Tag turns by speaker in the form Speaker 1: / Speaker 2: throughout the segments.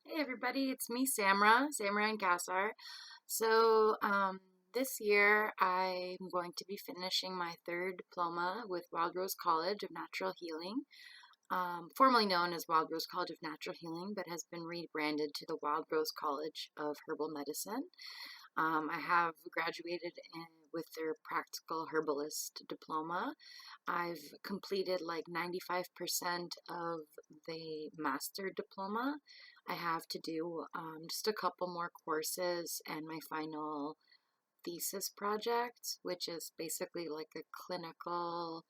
Speaker 1: Hey everybody, it's me, Samra and Gassar. So, this year I'm going to be finishing my third diploma with Wild Rose College of Natural Healing, formerly known as Wild Rose College of Natural Healing, but has been rebranded to the Wild Rose College of Herbal Medicine. I have graduated with their practical herbalist diploma. I've completed like 95% of the master diploma. I have to do just a couple more courses and my final thesis project, which is basically like a clinical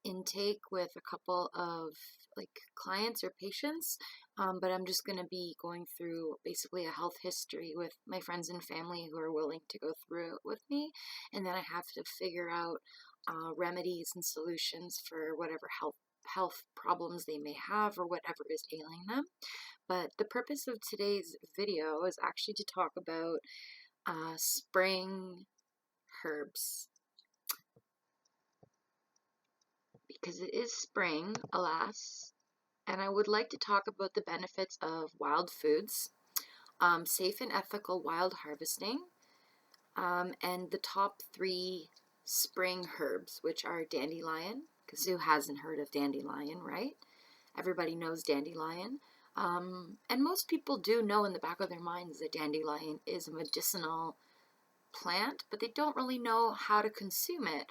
Speaker 1: intake with a couple of like clients or patients. But I'm just going to be going through basically a health history with my friends and family who are willing to go through it with me. And then I have to figure out remedies and solutions for whatever health problems they may have or whatever is ailing them. But the purpose of today's video is actually to talk about spring herbs because it is spring, alas, and I would like to talk about the benefits of wild foods, safe and ethical wild harvesting, and the top three spring herbs, which are dandelion, because who hasn't heard of dandelion, right? Everybody knows dandelion. And most people do know in the back of their minds that dandelion is a medicinal plant, but they don't really know how to consume it.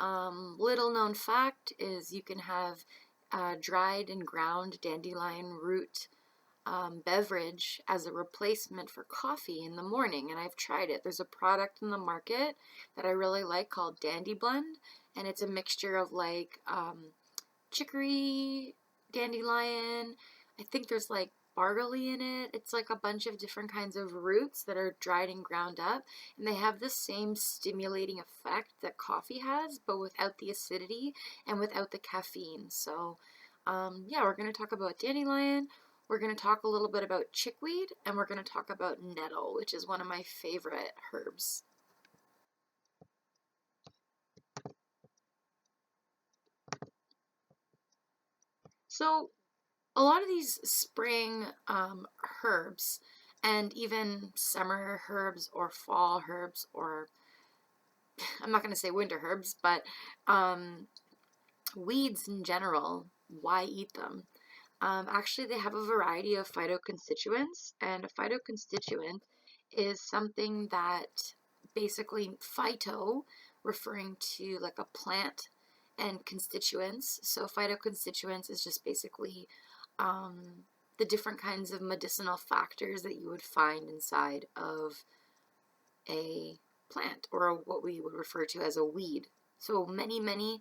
Speaker 1: Little known fact is you can have dried and ground dandelion root beverage as a replacement for coffee in the morning, and I've tried it. There's a product in the market that I really like called Dandy Blend, and it's a mixture of like chicory, dandelion. I think there's like barley in it. It's like a bunch of different kinds of roots that are dried and ground up, and they have the same stimulating effect that coffee has, but without the acidity and without the caffeine. So, yeah, we're going to talk about dandelion. We're going to talk a little bit about chickweed, and we're going to talk about nettle, which is one of my favorite herbs. So, a lot of these spring herbs and even summer herbs or fall herbs, or I'm not going to say winter herbs, but um, weeds in general, why eat them? Actually, they have a variety of phytoconstituents, and a phytoconstituent is something that basically phyto, referring to like a plant, and constituents. So, phytoconstituents is just basically the different kinds of medicinal factors that you would find inside of a plant or what we would refer to as a weed. So, many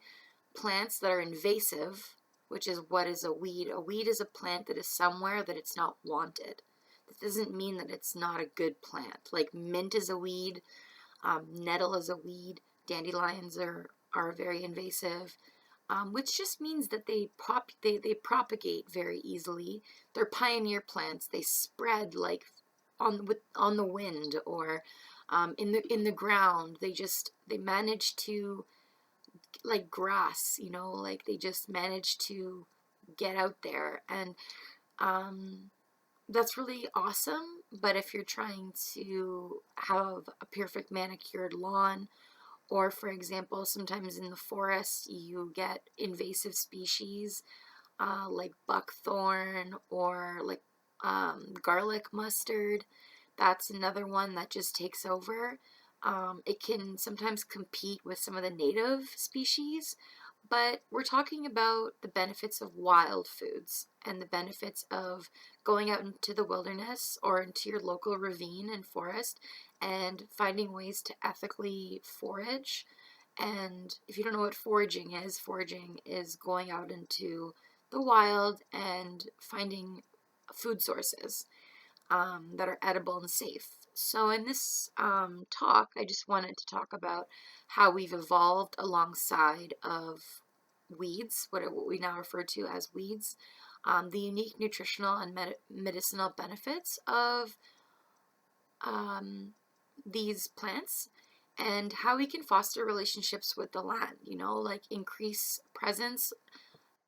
Speaker 1: plants that are invasive, which is what is a weed. A weed is a plant that is somewhere that it's not wanted. That doesn't mean that it's not a good plant. Like mint is a weed, nettle is a weed, dandelions are very invasive, which just means that they propagate very easily. They're pioneer plants. They spread like on the wind or in the ground. They manage to like grass, like they just manage to get out there, and um, that's really awesome. But if you're trying to have a perfect manicured lawn, or for example, sometimes in the forest you get invasive species like buckthorn or like garlic mustard. That's another one that just takes over. It can sometimes compete with some of the native species, but we're talking about the benefits of wild foods and the benefits of going out into the wilderness or into your local ravine and forest and finding ways to ethically forage. And if you don't know what foraging is going out into the wild and finding food sources that are edible and safe. So, in this talk, I just wanted to talk about how we've evolved alongside of weeds, what we now refer to as weeds, the unique nutritional and medicinal benefits of um, these plants, and how we can foster relationships with the land, like increase presence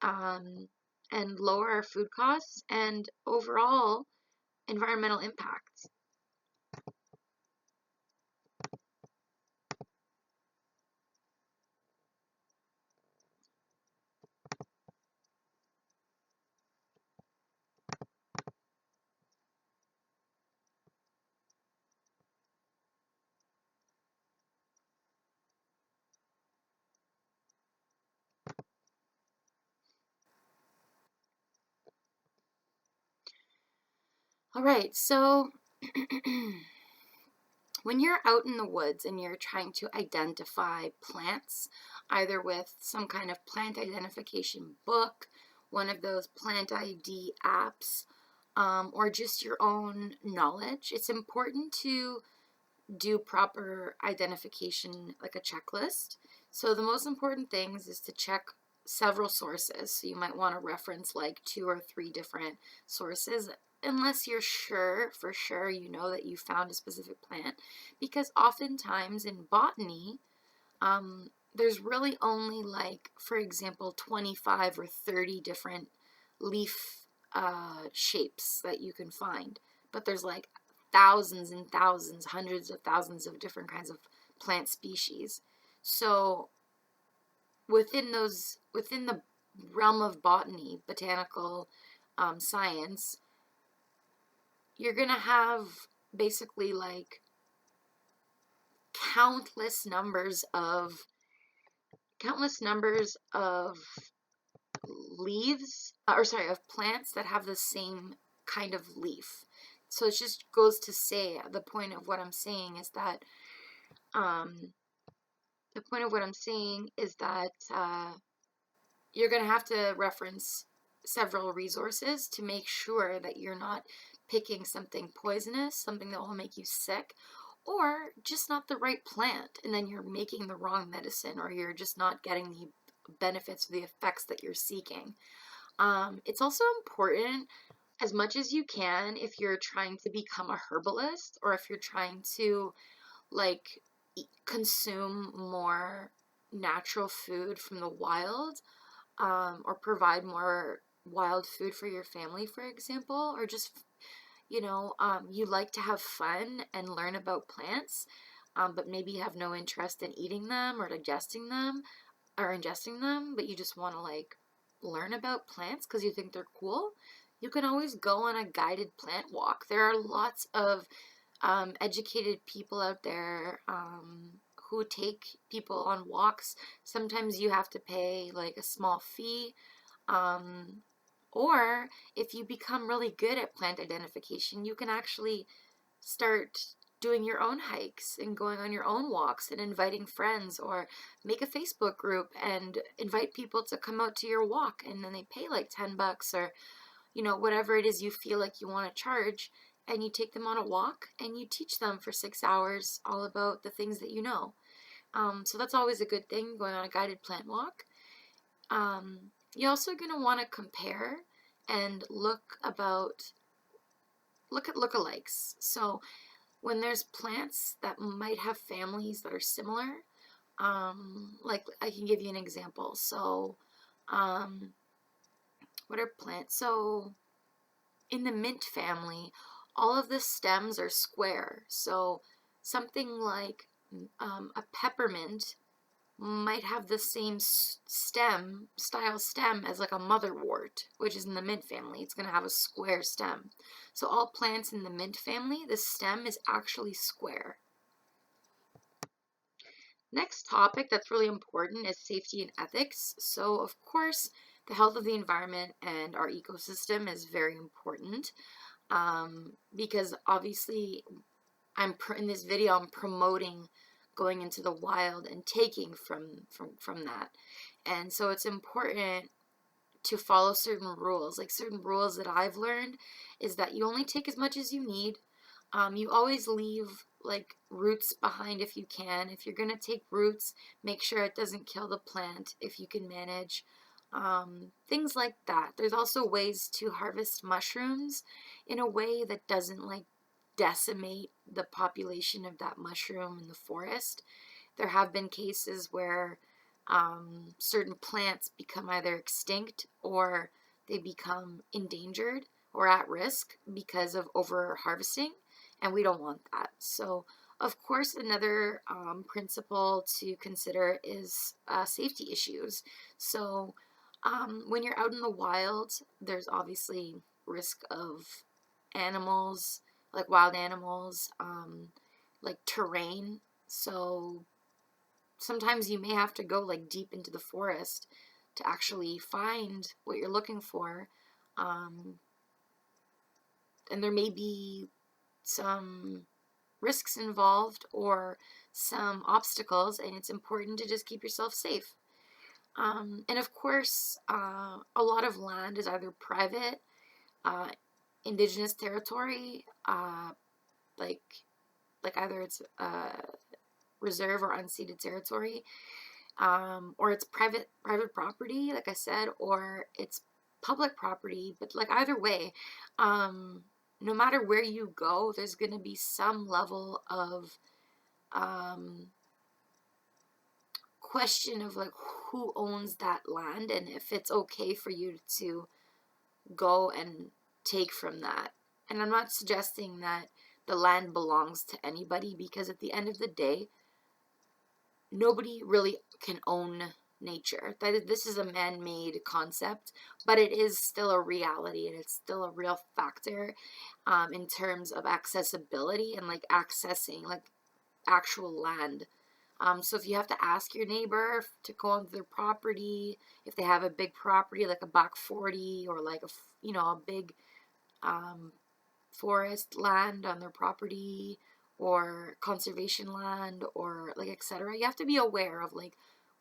Speaker 1: um, and lower our food costs, and overall environmental impacts. All right, so when you're out in the woods and you're trying to identify plants, either with some kind of plant identification book, one of those plant ID apps, or just your own knowledge, it's important to do proper identification, like a checklist. So the most important things is to check several sources. So you might want to reference like 2 or 3 different sources, unless you're sure, for sure, you know that you found a specific plant. Because oftentimes in botany, there's really only like, for example, 25 or 30 different leaf shapes that you can find. But there's like thousands and thousands, hundreds of thousands of different kinds of plant species. So within the realm of botany, botanical science, you're gonna have basically like countless numbers of leaves, or sorry, of plants that have the same kind of leaf. So it just goes to say, the point of what I'm saying is that um, you're going to have to reference several resources to make sure that you're not picking something poisonous, something that will make you sick, or just not the right plant, and then you're making the wrong medicine, or you're just not getting the benefits or the effects that you're seeking. It's also important, as much as you can, if you're trying to become a herbalist, or if you're trying to like consume more natural food from the wild, or provide more wild food for your family, for example, or just, you like to have fun and learn about plants, but maybe have no interest in eating them or digesting them or ingesting them, but you just want to like learn about plants because you think they're cool, you can always go on a guided plant walk. There are lots of educated people out there who take people on walks. Sometimes you have to pay like a small fee. Um, or if you become really good at plant identification, you can actually start doing your own hikes and going on your own walks and inviting friends, or make a Facebook group and invite people to come out to your walk, and then they pay like $10, or whatever it is you feel like you want to charge, and you take them on a walk and you teach them for 6 hours all about the things that you know. So that's always a good thing, going on a guided plant walk. You're also going to want to compare and look at lookalikes. So when there's plants that might have families that are similar, like I can give you an example. So, what are plants? So in the mint family, all of the stems are square. So something like a peppermint might have the same style stem as like a motherwort, which is in the mint family. It's going to have a square stem. So all plants in the mint family, the stem is actually square. Next topic that's really important is safety and ethics. So of course, the health of the environment and our ecosystem is very important, because obviously in this video I'm promoting going into the wild and taking from that. And so it's important to follow certain rules. Like, certain rules that I've learned is that you only take as much as you need. You always leave like roots behind if you can. If you're gonna take roots, make sure it doesn't kill the plant if you can manage. Things like that. There's also ways to harvest mushrooms in a way that doesn't like decimate the population of that mushroom in the forest. There have been cases where certain plants become either extinct or they become endangered or at risk because of over harvesting, and we don't want that. So, of course, another principle to consider is safety issues. So, when you're out in the wild, there's obviously risk of animals, like wild animals, like terrain. So sometimes you may have to go like deep into the forest to actually find what you're looking for. Um, and there may be some risks involved or some obstacles, and it's important to just keep yourself safe. And of course, a lot of land is either private, uh, indigenous territory, like either it's reserve or unceded territory, or it's private property, like I said, or it's public property. But like either way, um, no matter where you go, there's going to be some level of um, question of like who owns that land and if it's okay for you to go and take from that. And I'm not suggesting that the land belongs to anybody, because at the end of the day, nobody really can own nature. That this is a man-made concept, but it is still a reality and it's still a real factor in terms of accessibility and like accessing like actual land. So if you have to ask your neighbor to go onto their property, if they have a big property like a back 40 or like a big um, forest land on their property or conservation land or like etc., you have to be aware of like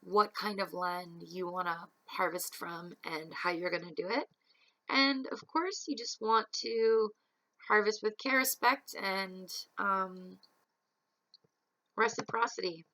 Speaker 1: what kind of land you want to harvest from and how you're going to do it. And of course you just want to harvest with care, respect, and reciprocity.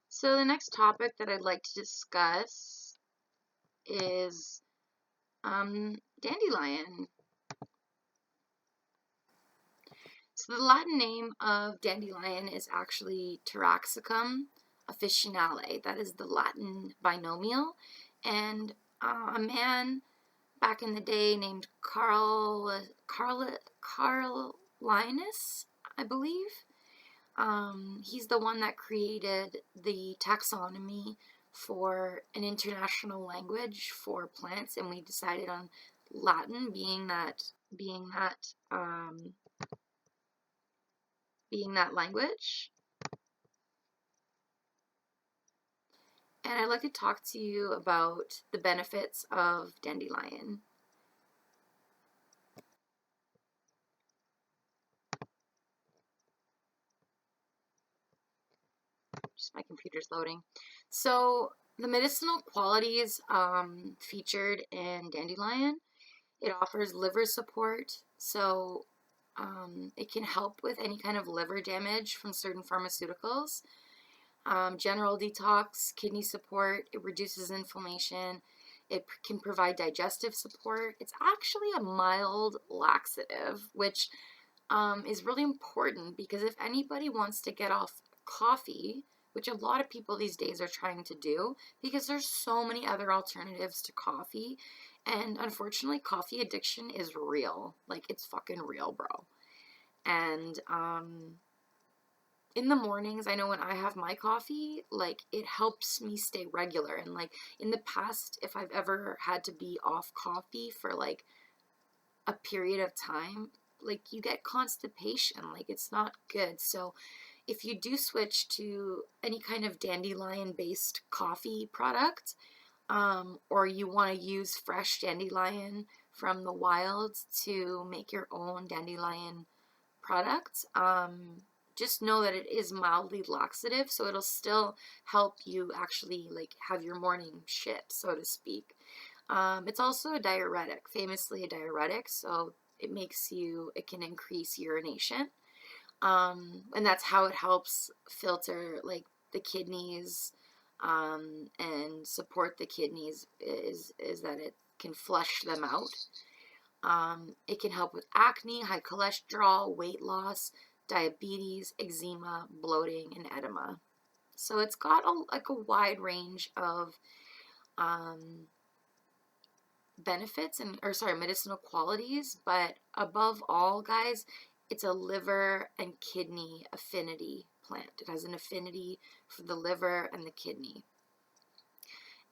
Speaker 1: So the next topic that I'd like to discuss is dandelion. So the Latin name of dandelion is actually Taraxacum officinale. That is the Latin binomial. And a man back in the day named Carl Linus, I believe. He's the one that created the taxonomy for an international language for plants, and we decided on Latin being that language. And I'd like to talk to you about the benefits of dandelion. Just my computer's loading. So the medicinal qualities featured in dandelion, it offers liver support. So it can help with any kind of liver damage from certain pharmaceuticals. General detox, kidney support, it reduces inflammation, it can provide digestive support. It's actually a mild laxative, which is really important because if anybody wants to get off coffee, which a lot of people these days are trying to do, because there's so many other alternatives to coffee, and unfortunately, coffee addiction is real. Like, it's fucking real, bro. And in the mornings, I know when I have my coffee, like it helps me stay regular. And like in the past, if I've ever had to be off coffee for like a period of time, like you get constipation, like it's not good. So if you do switch to any kind of dandelion based coffee product, or you want to use fresh dandelion from the wild to make your own dandelion product, just know that it is mildly laxative, so it'll still help you actually like have your morning shit, so to speak. It's also a diuretic, famously a diuretic, so it can increase urination. And that's how it helps filter like the kidneys, and support the kidneys is that it can flush them out. It can help with acne, high cholesterol, weight loss, diabetes, eczema, bloating, and edema. So it's got like a wide range of um, benefits and, or sorry, medicinal qualities, but above all, guys, it's a liver and kidney affinity plant. It has an affinity for the liver and the kidney.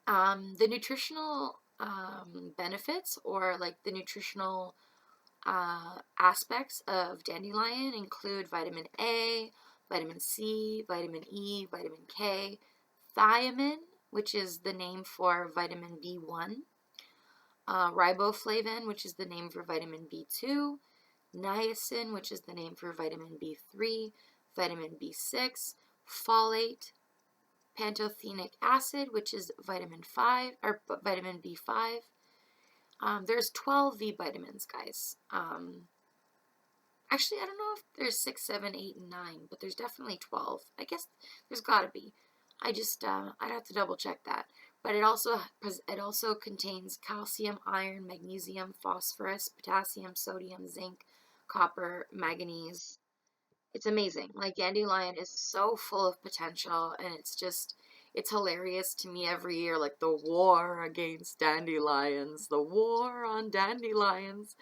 Speaker 1: The nutritional benefits, or like the nutritional aspects of dandelion, include vitamin A, vitamin C, vitamin E, vitamin K, thiamine, which is the name for vitamin B1, riboflavin, which is the name for vitamin B2, niacin, which is the name for vitamin B3, vitamin B6, folate, pantothenic acid, which is vitamin 5 or vitamin B5. There's 12 V vitamins, guys. Actually, I don't know if there's 6, 7, 8, and 9, but there's definitely 12. I guess there's got to be. I'd have to double check that. But it also contains calcium, iron, magnesium, phosphorus, potassium, sodium, zinc, copper, manganese. It's amazing. Like, dandelion is so full of potential, and it's hilarious to me every year. Like, the war against dandelions, the war on dandelions.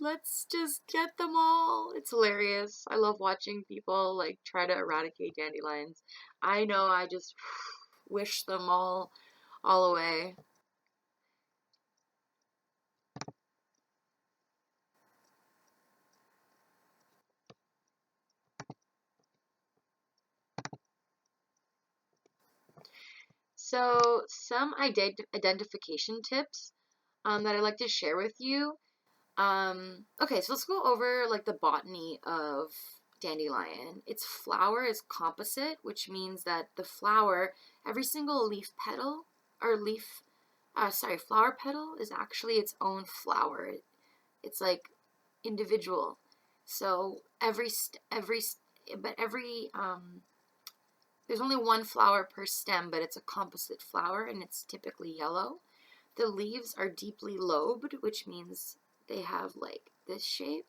Speaker 1: Let's just get them all. It's hilarious. I love watching people like try to eradicate dandelions. I know, I just wish them all away. So, some identification tips that I'd like to share with you. Okay, so let's go over like the botany of dandelion. Its flower is composite, which means that the flower, every single leaf petal or flower petal is actually its own flower. It's like individual. So there's only one flower per stem, but it's a composite flower and it's typically yellow. The leaves are deeply lobed, which means they have like this shape.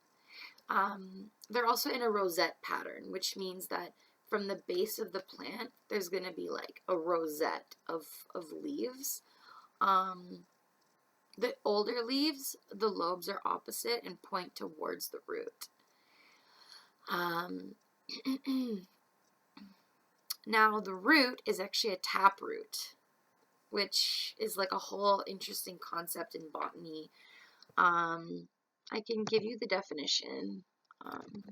Speaker 1: They're also in a rosette pattern, which means that from the base of the plant, there's going to be like a rosette of leaves. Um, the older leaves, the lobes are opposite and point towards the root. Um, Now, the root is actually a tap root, which is like a whole interesting concept in botany. I can give you the definition. Um,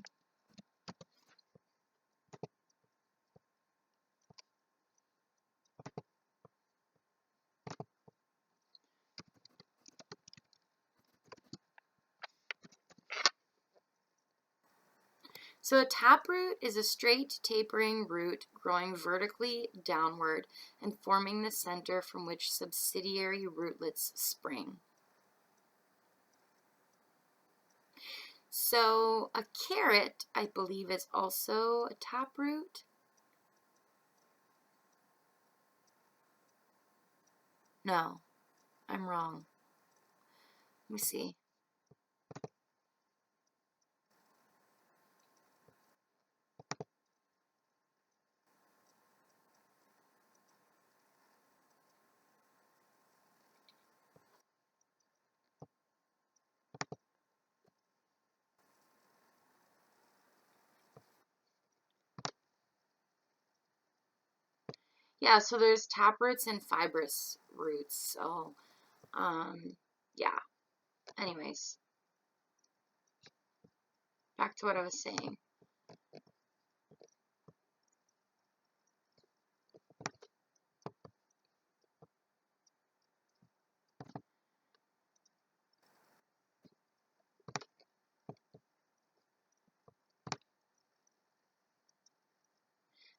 Speaker 1: so a taproot is a straight tapering root growing vertically downward and forming the center from which subsidiary rootlets spring. So a carrot, I believe, is also a taproot. No, I'm wrong. Let me see. Yeah, so there's taproots and fibrous roots. So, yeah. Anyways, back to what I was saying.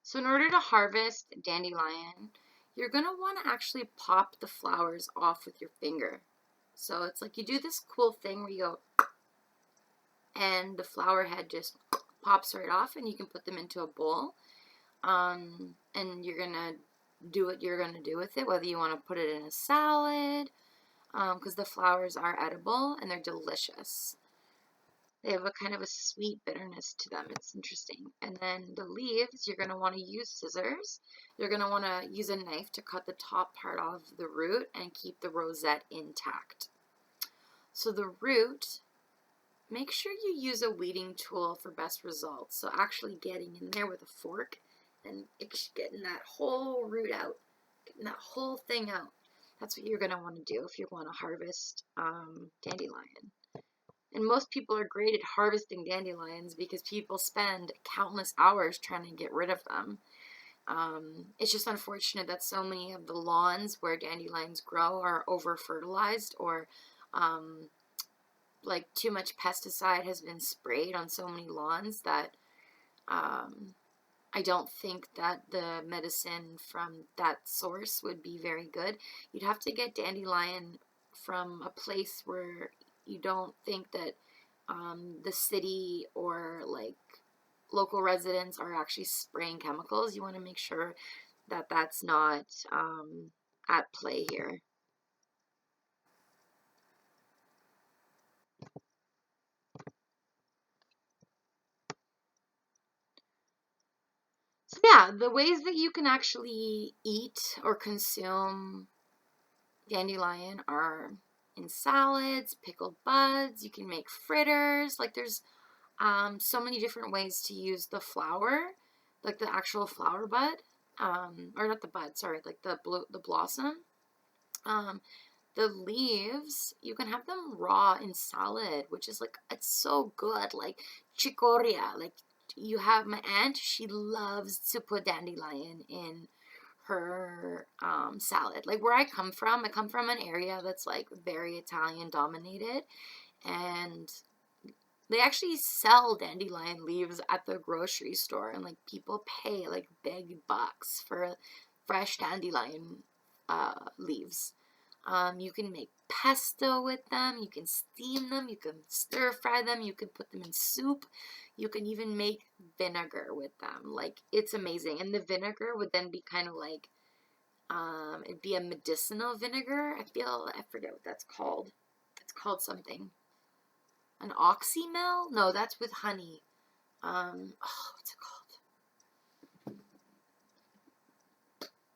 Speaker 1: So in order to harvest dandelion, you're going to want to actually pop the flowers off with your finger. So it's like you do this cool thing where you go, and the flower head just pops right off, and you can put them into a bowl. And you're gonna do what you're gonna do with it, whether you want to put it in a salad, because the flowers are edible and they're delicious. They have a kind of a sweet bitterness to them. It's interesting. And then the leaves, you're going to want to use scissors. You're going to want to use a knife to cut the top part off the root and keep the rosette intact. So the root, make sure you use a weeding tool for best results. So actually getting in there with a fork and getting that whole root out, getting that whole thing out. That's what you're going to want to do if you want to harvest dandelion. And most people are great at harvesting dandelions because people spend countless hours trying to get rid of them. It's just unfortunate that so many of the lawns where dandelions grow are over fertilized, or like too much pesticide has been sprayed on so many lawns that I don't think that the medicine from that source would be very good. You'd have to get dandelion from a place where you don't think that the city or like local residents are actually spraying chemicals. You want to make sure that that's not at play here. So yeah, the ways that you can actually eat or consume dandelion are in salads, pickled buds. You can make fritters. Like there's so many different ways to use the flower, like the actual flower bud, or not the bud, sorry, like the blossom. Um, the leaves, you can have them raw in salad, which is like, it's so good. Like chicoria, like you have my aunt, she loves to put dandelion in her salad. Like where I come from an area that's like very Italian dominated, and they actually sell dandelion leaves at the grocery store, and like people pay like big bucks for fresh dandelion leaves. You can make pesto with them, you can steam them, you can stir fry them, you can put them in soup, you can even make vinegar with them. Like it's amazing. And the vinegar would then be kind of like it'd be a medicinal vinegar. I forget what that's called. It's called something. An oxymel? No, that's with honey. What's it called?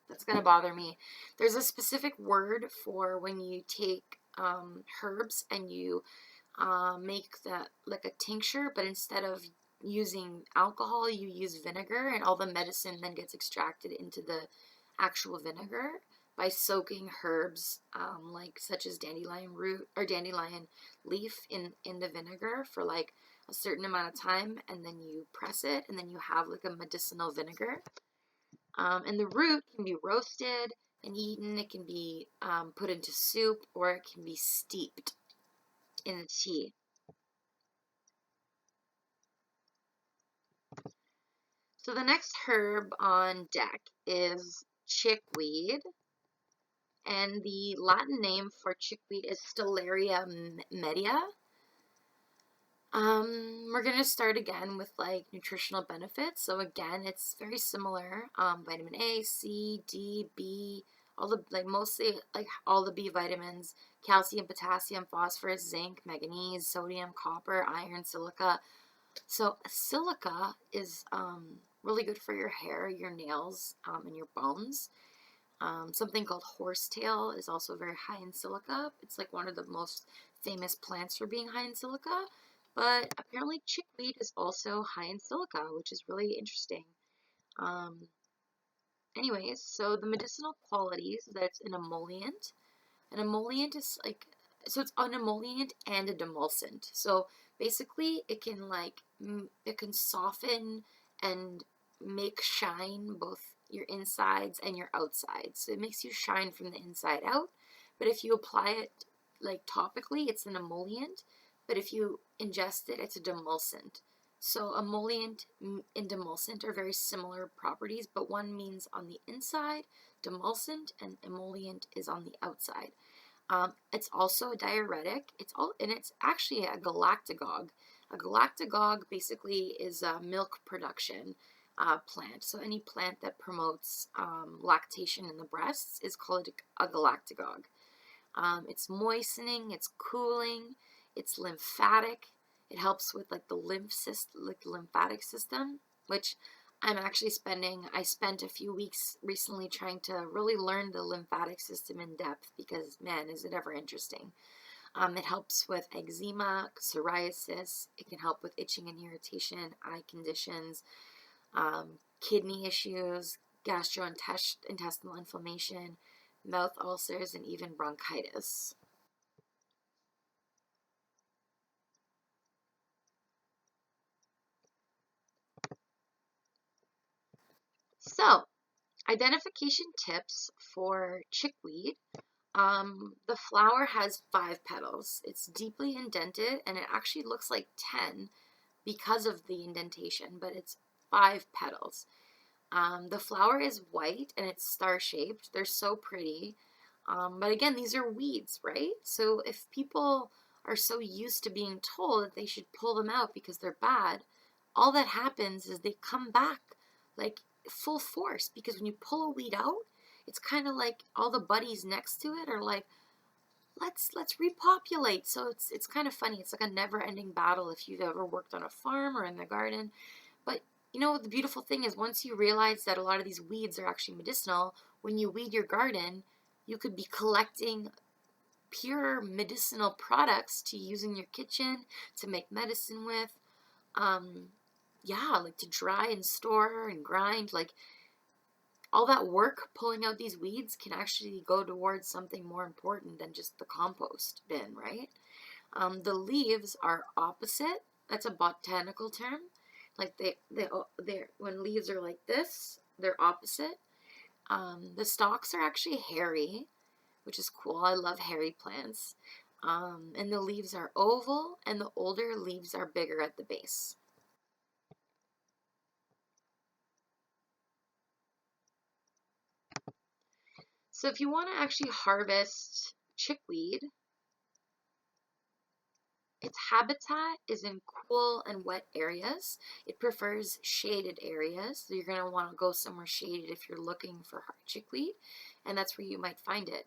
Speaker 1: That's gonna bother me. There's a specific word for when you take herbs and you make that like a tincture, but instead of using alcohol, you use vinegar, and all the medicine then gets extracted into the actual vinegar by soaking herbs, like such as dandelion root or dandelion leaf in the vinegar for like a certain amount of time, and then you press it, and then you have like a medicinal vinegar. And the root can be roasted and eaten. It can be put into soup, or it can be steeped in the tea. So the next herb on deck is chickweed, and the Latin name for chickweed is Stellaria media. We're gonna start again with like nutritional benefits. So again, it's very similar. Vitamin A, C, D, B, all the like mostly like all the B vitamins, calcium, potassium, phosphorus, zinc, manganese, sodium, copper, iron, silica. So silica is really good for your hair, your nails, and your bones. Something called horsetail is also very high in silica. It's like one of the most famous plants for being high in silica. But apparently chickweed is also high in silica, which is really interesting. Um, Anyways, so the medicinal qualities, that it's an emollient. An emollient is like, so it's an emollient and a demulcent. So basically it can like, it can soften and make shine both your insides and your outsides. So it makes you shine from the inside out. But if you apply it like topically, it's an emollient. But if you ingest it, it's a demulcent. So emollient and demulcent are very similar properties, but one means on the inside, demulcent, and emollient is on the outside. It's also a diuretic. It's actually a galactagogue. A galactagogue basically is a milk production plant. So any plant that promotes lactation in the breasts is called a galactagogue. It's moistening, it's cooling, it's lymphatic. It helps with like the lymphatic system, which I spent a few weeks recently trying to really learn the lymphatic system in depth because, man, is it ever interesting. It helps with eczema, psoriasis. It can help with itching and irritation, eye conditions, kidney issues, gastrointestinal inflammation, mouth ulcers, and even bronchitis. So, identification tips for chickweed. The flower has 5 petals. It's deeply indented and it actually looks like 10 because of the indentation, but it's 5 petals. The flower is white and it's star shaped. They're so pretty. But again, these are weeds, right? So if people are so used to being told that they should pull them out because they're bad, all that happens is they come back like full force because when you pull a weed out, it's kind of like all the buddies next to it are like, let's repopulate. So it's kind of funny. It's like a never-ending battle if you've ever worked on a farm or in the garden. But you know, the beautiful thing is once you realize that a lot of these weeds are actually medicinal, when you weed your garden, you could be collecting pure medicinal products to use in your kitchen, to make medicine with. Um, yeah, like to dry and store and grind. Like all that work pulling out these weeds can actually go towards something more important than just the compost bin, right? The leaves are opposite. That's a botanical term. Like they're when leaves are like this, they're opposite. The stalks are actually hairy, which is cool. I love hairy plants. And the leaves are oval, and the older leaves are bigger at the base. So if you want to actually harvest chickweed, its habitat is in cool and wet areas. It prefers shaded areas. So you're going to want to go somewhere shaded if you're looking for chickweed, and that's where you might find it.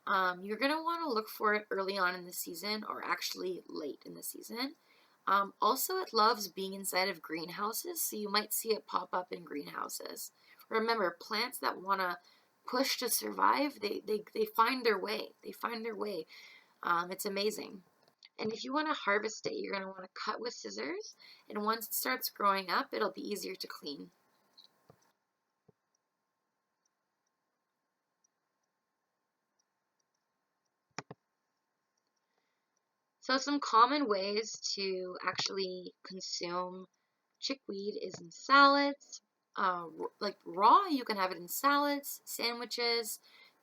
Speaker 1: You're going to want to look for it early on in the season or actually late in the season. Also, it loves being inside of greenhouses, so you might see it pop up in greenhouses. Remember, plants that want to push to survive, they find their way. They find their way. It's amazing. And if you want to harvest it, you're going to want to cut with scissors. And once it starts growing up, it'll be easier to clean. So some common ways to actually consume chickweed is in salads. Like raw, you can have it in salads, sandwiches,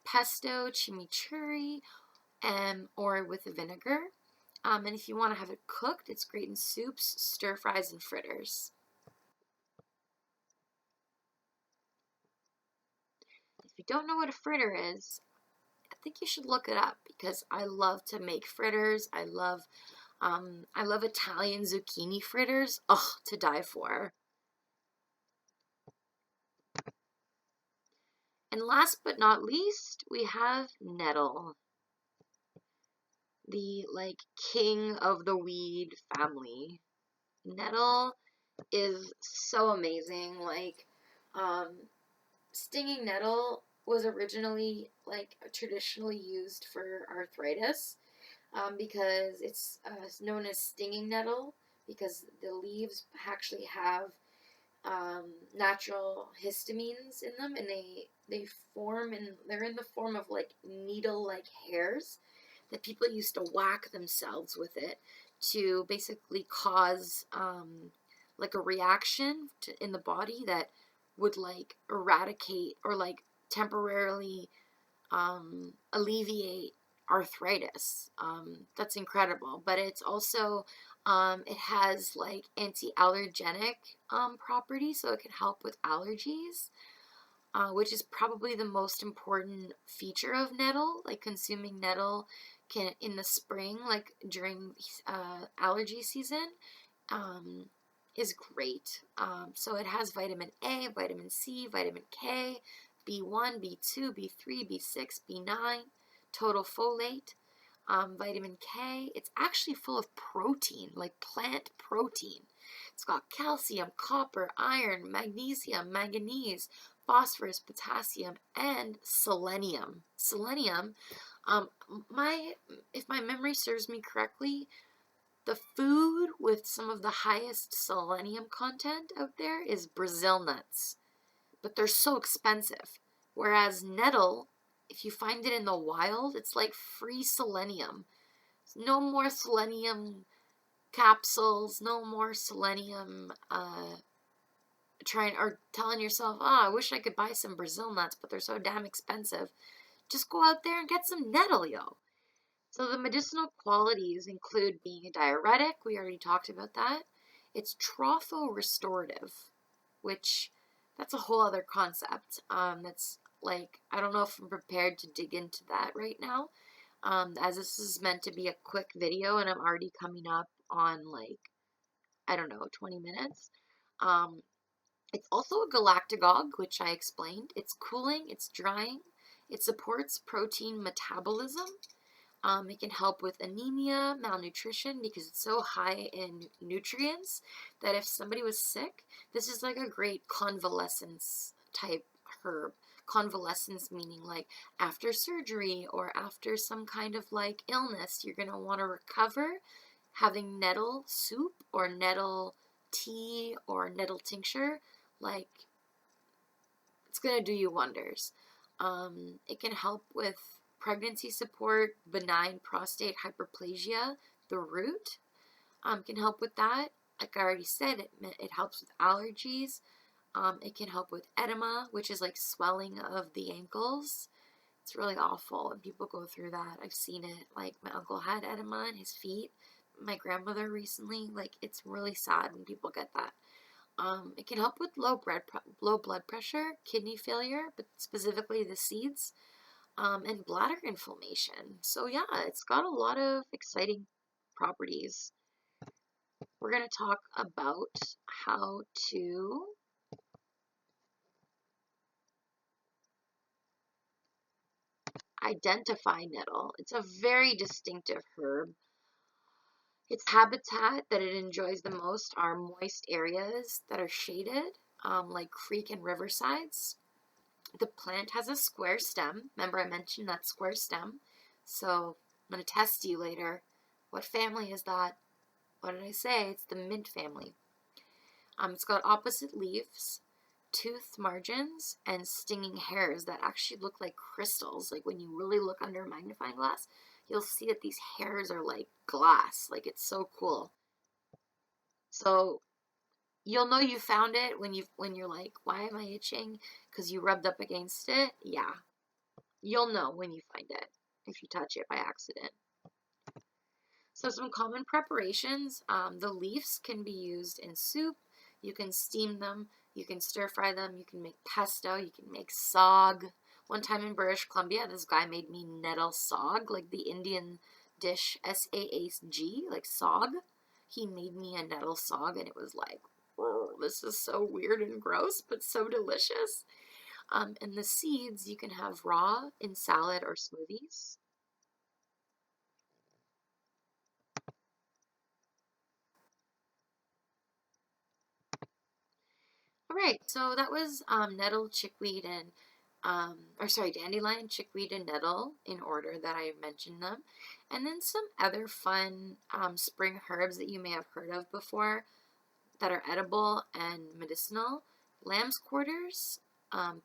Speaker 1: pesto, chimichurri, or with vinegar. And if you want to have it cooked, it's great in soups, stir fries, and fritters. If you don't know what a fritter is, I think you should look it up because I love to make fritters. I love Italian zucchini fritters. Oh, to die for. And last but not least, we have nettle, the like king of the weed family. Nettle is so amazing. Um, stinging nettle was originally like traditionally used for arthritis because it's known as stinging nettle because the leaves actually have natural histamines in them, and they form and they're in the form of like needle-like hairs that people used to whack themselves with it to basically cause like a reaction in the body that would like eradicate or like temporarily alleviate arthritis. That's incredible. But it's also, it has like anti allergenic properties, so it can help with allergies. which is probably the most important feature of nettle. Like consuming nettle can in the spring, like during allergy season, um, is great. So it has vitamin A, vitamin C, vitamin K, B1, B2, B3, B6, B9, total folate, vitamin K. It's actually full of protein, like plant protein. It's got calcium, copper, iron, magnesium, manganese, phosphorus, potassium, and selenium. Selenium, um, my if my memory serves me correctly, the food with some of the highest selenium content out there is Brazil nuts, but they're so expensive. Whereas nettle, if you find it in the wild, it's like free selenium. No more selenium capsules, no more selenium trying or telling yourself, oh, I wish I could buy some Brazil nuts, but they're so damn expensive. Just go out there and get some nettle, yo. So the medicinal qualities include being a diuretic. We already talked about that. It's tropho-restorative, which that's a whole other concept. That's like I don't know if I'm prepared to dig into that right now. As this is meant to be a quick video, and I'm already coming up on like I don't know 20 minutes. Um, it's also a galactagogue, which I explained. It's cooling. It's drying. It supports protein metabolism. It can help with anemia, malnutrition, because it's so high in nutrients that if somebody was sick, this is like a great convalescence type herb. Convalescence meaning like after surgery or after some kind of like illness, you're going to want to recover. Having nettle soup or nettle tea or nettle tincture, like it's going to do you wonders. It can help with pregnancy support, benign prostate hyperplasia, the root can help with that. Like I already said, it helps with allergies. It can help with edema, which is like swelling of the ankles. It's really awful, and people go through that. I've seen it. Like my uncle had edema in his feet. My grandmother recently. Like it's really sad when people get that. It can help with low blood pressure, kidney failure, but specifically the seeds, and bladder inflammation. So yeah, it's got a lot of exciting properties. We're going to talk about how to identify nettle. It's a very distinctive herb. Its habitat that it enjoys the most are moist areas that are shaded, like creek and riversides. The plant has a square stem. Remember I mentioned that square stem. So I'm going to test you later. What family is that? What did I say? It's the mint family. It's got opposite leaves, toothed margins, and stinging hairs that actually look like crystals. Like when you really look under a magnifying glass, you'll see that these hairs are like glass. Like it's so cool. So you'll know you found it when you're like, why am I itching? Because you rubbed up against it. Yeah, you'll know when you find it if you touch it by accident. So some common preparations, the leaves can be used in soup. You can steam them, you can stir fry them, you can make pesto, you can make saag. One time in British Columbia, this guy made me nettle saag, like the Indian dish SAAG, like saag. He made me a nettle saag, and it was like, oh, this is so weird and gross, but so delicious. And the seeds you can have raw in salad or smoothies. All right, so that was nettle, chickweed, and or sorry, dandelion, chickweed, and nettle in order that I mentioned them, and then some other fun spring herbs that you may have heard of before that are edible and medicinal: lamb's quarters,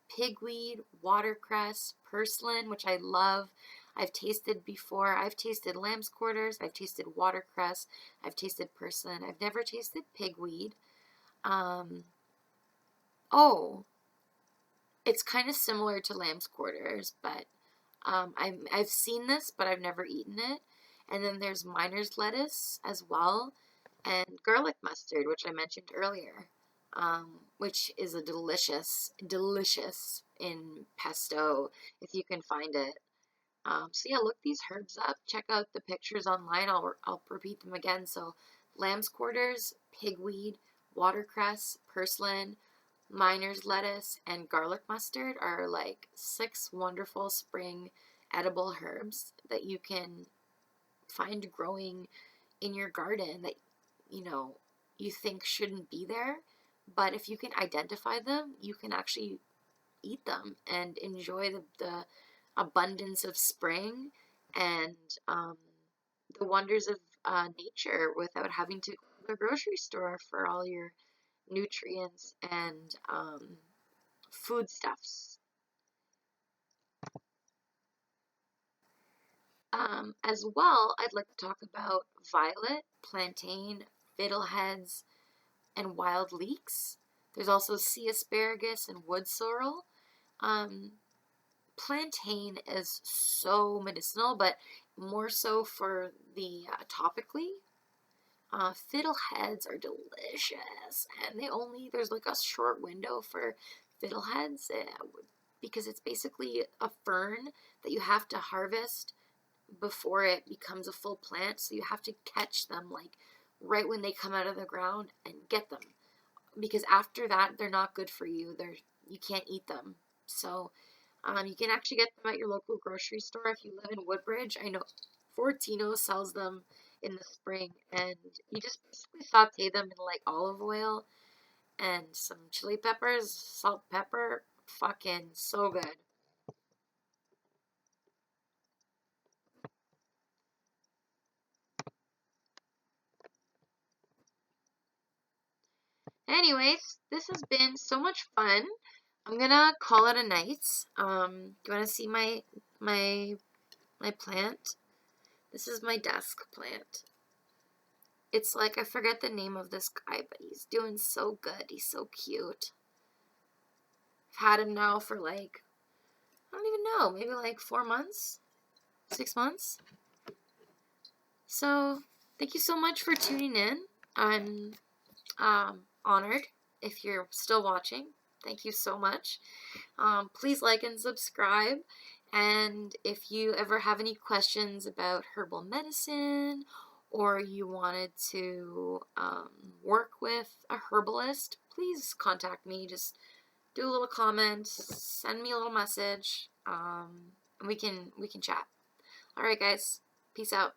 Speaker 1: pigweed, watercress, purslane, which I love. I've tasted before. I've tasted lamb's quarters. I've tasted watercress. I've tasted purslane. I've never tasted pigweed. Um, oh, it's kind of similar to lamb's quarters, but I've seen this, but I've never eaten it. And then there's miner's lettuce as well, and garlic mustard, which I mentioned earlier. which is a delicious in pesto if you can find it. So yeah, look these herbs up. Check out the pictures online. I'll repeat them again. So lamb's quarters, pigweed, watercress, purslane, miner's lettuce, and garlic mustard are like 6 wonderful spring edible herbs that you can find growing in your garden that you know you think shouldn't be there. But if you can identify them, you can actually eat them and enjoy the abundance of spring and the wonders of nature without having to go to the grocery store for all your nutrients and foodstuffs. As well, I'd like to talk about violet, plantain, fiddleheads, and wild leeks. There's also sea asparagus and wood sorrel. Um, Plantain is so medicinal, but more so for the topically. Fiddleheads are delicious, and there's like a short window for fiddleheads because it's basically a fern that you have to harvest before it becomes a full plant. So you have to catch them like right when they come out of the ground and get them because after that they're not good for you. You can't eat them. So you can actually get them at your local grocery store if you live in Woodbridge. I know Fortino sells them in the spring, and you just basically saute them in like olive oil and some chili peppers, salt, pepper. Fucking so good. Anyways, this has been so much fun. I'm gonna call it a night. Do you wanna see my plant? This is my desk plant. It's like I forget the name of this guy, but he's doing so good. He's so cute. I've had him now for like I don't even know, maybe like 4 months, 6 months. So thank you so much for tuning in. I'm honored if you're still watching. Thank you so much. Please like and subscribe. And if you ever have any questions about herbal medicine or you wanted to work with a herbalist, please contact me. Just do a little comment, send me a little message, and we can chat. All right, guys. Peace out.